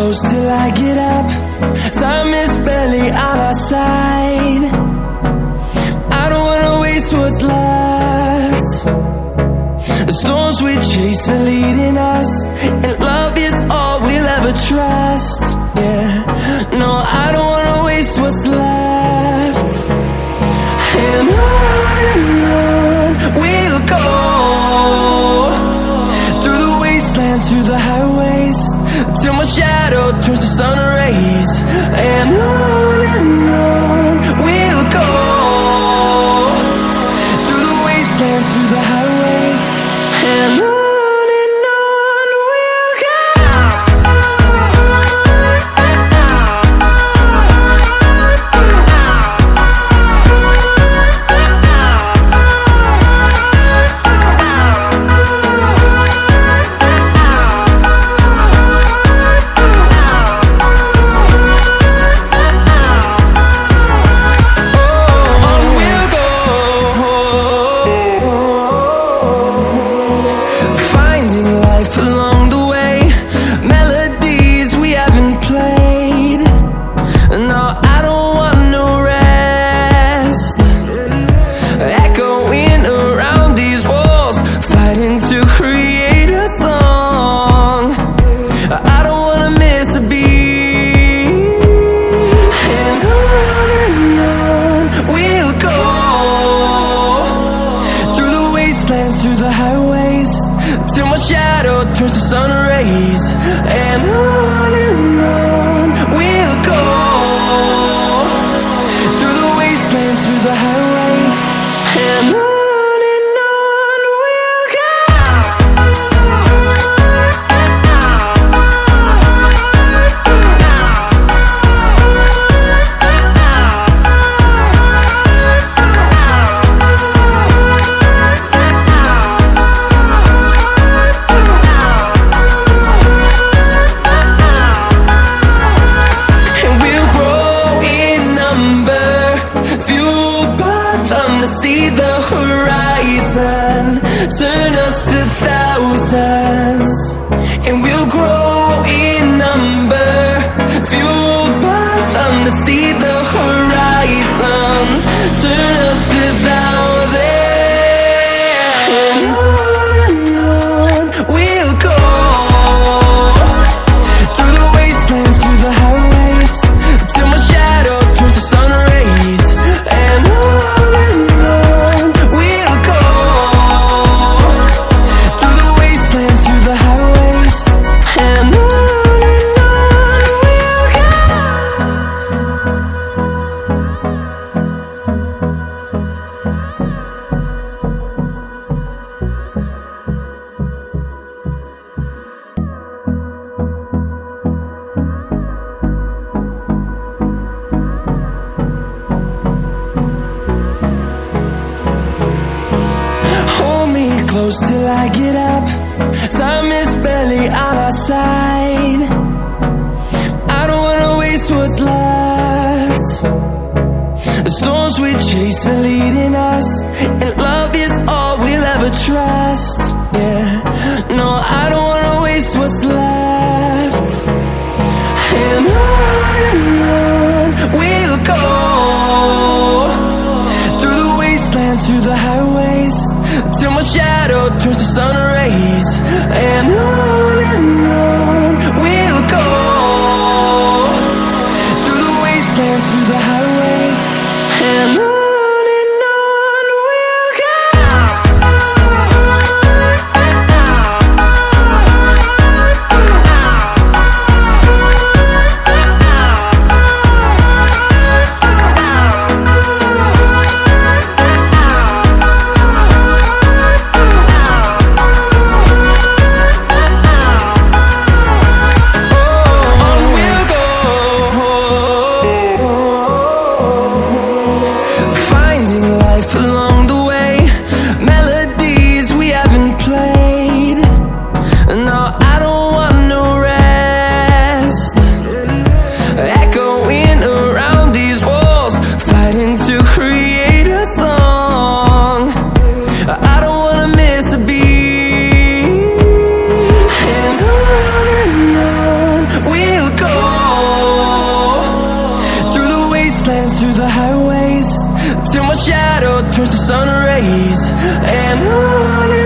close till I get up. Time is barely on our side. I don't wanna waste what's left. The storms we chase are leading us, and love is all we'll ever trust. Yeah, no, I don't wanna waste what's left. And on we'll go, through the wastelands, through the highways, till my shadow turns to sun rays. And on we'll go, through the wastelands, through the highways, and on we'll go. Through the highways, till my shadow turns to sun rays. And on we'll go, through the wastelands, through the highways, and on we'll go. See the horizon, turn us to thousands, and we'll grow in number, fueled by them to see the horizon, turn us to thousands. And on we'll go, through the wastelands, through the highways, till my shadow turns to sun rays. And close till I get up. Time is barely on our side. I don't wanna waste what's left. The storms we chase are leading us, and love is all we'll ever trust. Yeah, no, I don't wanna waste what's left. And on we'll go, through the wastelands, through the highways, till my shadow turns to sun rays. And on we'll go, through the wastelands, through the highways, and on we'll go. On we'll go, till my shadow turns to sun rays. And on